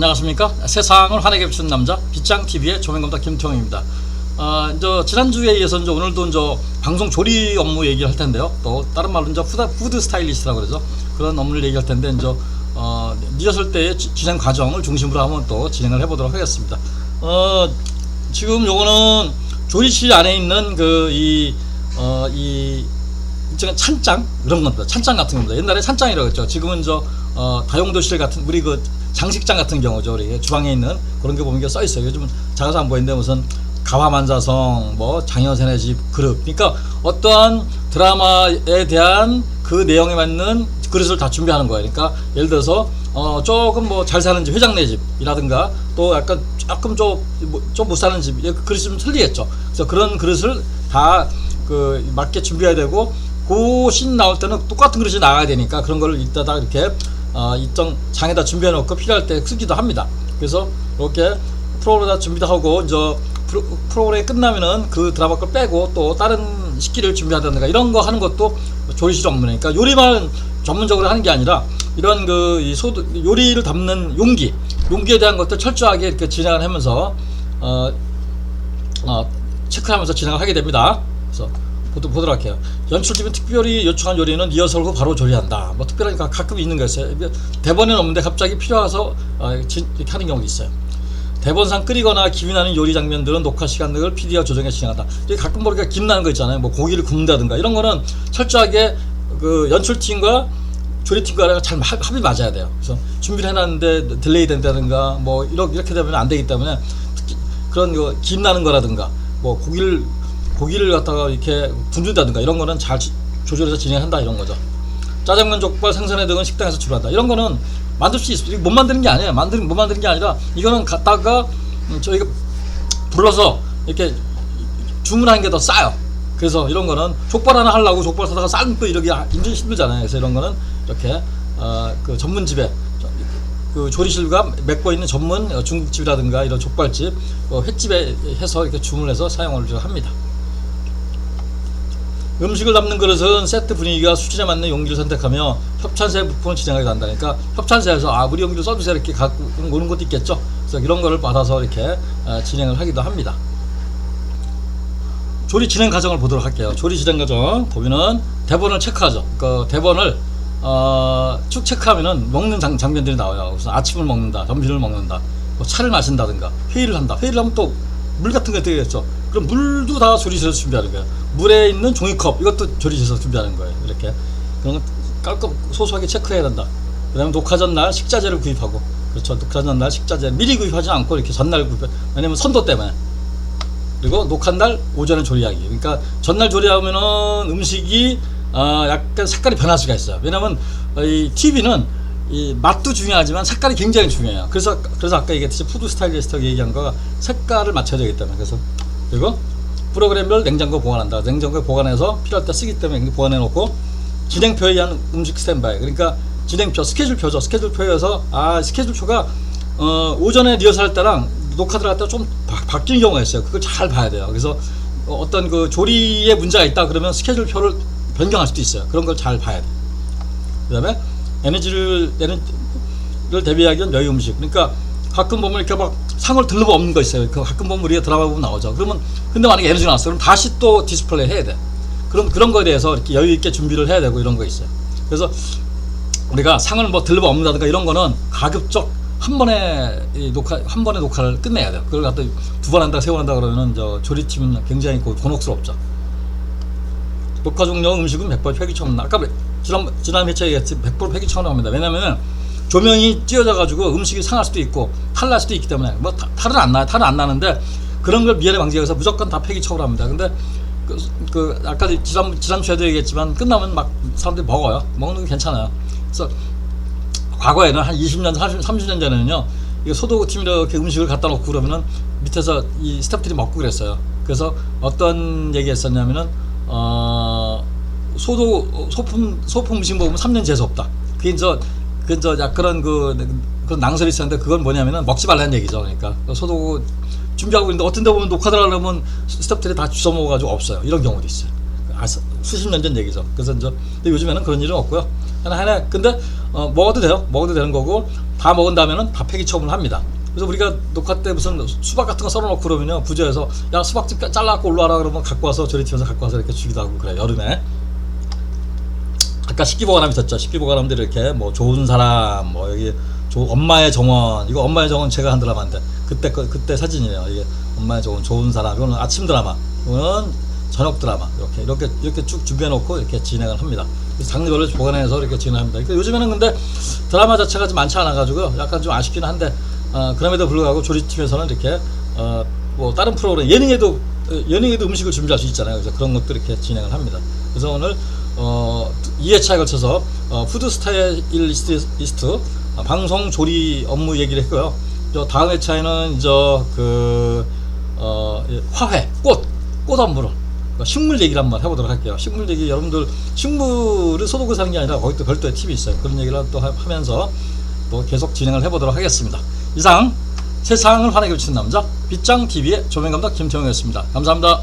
안녕하십니까. 세상을 환하게 비추는 남자 빗장TV의 조명검사 김태형입니다. 지난주에 이어서 오늘도 방송 조리 업무 얘기를 할 텐데요. 또 다른 말로 푸드 스타일리스트라고 그러죠. 그런 업무를 얘기할 텐데 리허설 때의 진행 과정을 중심으로 한번 또 진행을 해보도록 하겠습니다. 지금 요거는 조리실 안에 있는 찬장 이런 겁니다. 찬장 같은 겁니다. 옛날에 찬장이라고 했죠. 지금은 다용도실 같은 우리 장식장 같은 경우죠. 우리 주방에 있는 그런 게 보면 써 있어요. 요즘은 작아서 안 보이는데 무슨 가화만사성, 장여선의 집 그룹. 그러니까 어떠한 드라마에 대한 그 내용에 맞는 그릇을 다 준비하는 거예요. 그러니까 예를 들어서 조금 잘 사는 집 회장네 집이라든가 또 약간 조금 좀 못 사는 집 그릇이 좀 틀리겠죠. 그래서 그런 그릇을 다 맞게 준비해야 되고 그 씬 나올 때는 똑같은 그릇이 나와야 되니까 그런 거를 이따다 이렇게 일정 장에다 준비해 놓고 필요할 때 쓰기도 합니다. 그래서 이렇게 프로그램 다 준비도 하고 프로그램이 끝나면은 그 드라마 걸 빼고 또 다른 식기를 준비하다든가 이런 거 하는 것도 조리실 업무니까 요리만 전문적으로 하는 게 아니라 이런 요리를 담는 용기에 대한 것들 철저하게 이렇게 진행을 하면서 체크하면서 진행을 하게 됩니다. 그래서 보도록 할게요. 연출팀이 특별히 요청한 요리는 리허설 후 바로 조리한다. 특별하게 가끔 있는 거 있어요. 대본에는 없는데 갑자기 필요해서 이렇게 하는 경우도 있어요. 대본상 끓이거나 김이 나는 요리 장면들은 녹화 시간을 PD가 조정해 진행한다. 가끔 모르게 김 나는 거 있잖아요. 고기를 굽는다든가 이런 거는 철저하게 연출팀과 조리팀과 잘 합이 맞아야 돼요. 그래서 준비를 해놨는데 딜레이 된다든가 이렇게 되면 안 되기 때문에 특히 그런 김 나는 거라든가 고기를 갖다가 이렇게 굽는다든가 이런 거는 잘 조절해서 진행한다 이런 거죠. 짜장면, 족발, 생선회 등은 식당에서 주문한다. 이런 거는 만들 수 있어요. 못 만드는 게 아니에요. 못 만드는 게 아니라 이거는 갖다가 저희가 불러서 이렇게 주문하는 게 더 싸요. 그래서 이런 거는 족발 하나 하려고 족발 사다가 삶고 이러기 굉장히 힘들잖아요. 그래서 이런 거는 이렇게 전문집에 조리실과 맺고 있는 전문 중국집이라든가 이런 족발집, 횟집에 해서 이렇게 주문해서 사용을 합니다. 음식을 담는 그릇은 세트 분위기가 수준에 맞는 용기를 선택하며 협찬세 부품을 진행하게 한다니까 협찬세에서 우리 용기를 써주세요 이렇게 갖고 오는 것도 있겠죠. 그래서 이런 거를 받아서 이렇게 진행을 하기도 합니다. 조리 진행 과정을 보도록 할게요. 조리 진행 과정 보면은 대본을 체크하죠. 대본을 쭉 체크하면은 먹는 장면들이 나와요. 무슨 아침을 먹는다, 점심을 먹는다, 차를 마신다든가 회의를 한다. 회의를 하면 또 물 같은 게 되겠죠. 그럼 물도 다 조리실에서 준비하는 거예요. 물에 있는 종이컵 이것도 조리실에서 준비하는 거예요. 이렇게 그런 건 깔끔 소소하게 체크해야 된다. 그 다음에 녹화 전날 식자재를 구입하고, 그렇죠. 녹화 전날 식자재 미리 구입하지 않고 이렇게 전날 구입. 왜냐면 선도 때문에. 그리고 녹화날 오전에 조리하기. 그러니까 전날 조리하면은 음식이 약간 색깔이 변할 수가 있어요. 왜냐면 이 TV는 이 맛도 중요하지만 색깔이 굉장히 중요해요. 그래서 아까 얘기했듯이 푸드 스타일리스트가 얘기한 거가 색깔을 맞춰야 되기 때문에. 그리고 프로그램별 냉장고 보관한다. 냉장고에 보관해서 필요할 때 쓰기 때문에 보관해 놓고 진행표에 의한 음식 스탠바이. 그러니까 진행표, 스케줄표죠. 스케줄표에서 스케줄표가 오전에 리허설 할 때랑 녹화 들어갈 때 좀 바뀌는 경우가 있어요. 그걸 잘 봐야 돼요. 그래서 어떤 조리에 문제가 있다 그러면 스케줄표를 변경할 수도 있어요. 그런 걸 잘 봐야 돼요. 그 다음에 에너지를 대비하기 위한 여유 음식. 그러니까 가끔 보면 이렇게 상을 들러버 없는 거 있어요. 가끔 보면 우리가 드라마 보면 나오죠. 그러면 근데 만약에 에너지 나왔어. 그럼 다시 또 디스플레이 해야 돼. 그런 거에 대해서 이렇게 여유 있게 준비를 해야 되고 이런 거 있어요. 그래서 우리가 상을 들러버 없는다든가 이런 거는 가급적 한 번에 녹화를 끝내야 돼요. 그걸 갖다 두 번 한다, 세 번 한다 그러면은 조리팀은 굉장히 곤혹스럽죠. 녹화 종료 음식은 100% 폐기처분. 아까 지난 회차에 얘기했지 100% 폐기처분합니다. 왜냐면 조명이 띄어져가지고 음식이 상할 수도 있고 탈날 수도 있기 때문에 탈은 안 나요. 탈은 안 나는데 그런 걸 미연에 방지하기 위해서 무조건 다 폐기처분합니다. 근데 아까 지난 주에도 얘기했지만 끝나면 사람들이 먹는 게 괜찮아요. 그래서 과거에는 한 20년, 30년 전에는요, 소도구팀이 이렇게 음식을 갖다 놓고 그러면은 밑에서 이 스태프들이 먹고 그랬어요. 그래서 어떤 얘기 했었냐면은, 소품 음식 먹으면 3년 재수 없다. 그게 그런 낭설이 있었는데 그건 뭐냐면은 먹지 말라는 얘기죠. 그러니까 소도구 준비하고 있는데 어떤 데 보면 녹화 들어가려면 스태프들이 다 주워 먹어가지고 없어요. 이런 경우도 있어요. 수십 년 전 얘기죠. 그래서 근데 요즘에는 그런 일은 없고요. 근데 먹어도 돼요. 먹어도 되는 거고 다 먹은 다음에는 다 폐기 처분을 합니다. 그래서 우리가 녹화 때 무슨 수박 같은 거 썰어놓고 그러면요, 부저에서 야 수박 좀 잘라갖고 올라와라 그러면 갖고 와서 조리팀에서 갖고 와서 이렇게 주기도 하고 그래요. 여름에. 아까 식기보관함 있었죠. 식기보관함들이 이렇게 뭐 좋은 사람, 뭐 여기 엄마의 정원, 이거 엄마의 정원 제가 한 드라마인데 그때 사진이에요. 이게 엄마의 정원, 좋은 사람, 이거는 아침 드라마, 이거는 저녁 드라마, 이렇게 쭉 준비해놓고 이렇게 진행을 합니다. 그래서 장르별로 보관해서 이렇게 진행합니다. 그러니까 요즘에는 근데 드라마 자체가 좀 많지 않아가지고 약간 좀 아쉽긴 한데, 그럼에도 불구하고 조리팀에서는 이렇게 뭐 다른 프로그램 예능에도 음식을 준비할 수 있잖아요. 그래서 그런 것들 이렇게 진행을 합니다. 그래서 오늘 2회차에 걸쳐서 푸드 스타일리스트 방송 조리 업무 얘기를 했고요. 다음 회차에는 화훼 꽃 업무로 식물 얘기를 한번 해보도록 할게요. 식물 얘기, 여러분들 식물을 소독을 사는 게 아니라 거기 또 별도의 팁이 있어요. 그런 얘기를 또 하면서 또 계속 진행을 해보도록 하겠습니다. 이상 세상을 환하게 비추는 남자 빗장TV의 조명감독 김태형이었습니다. 감사합니다.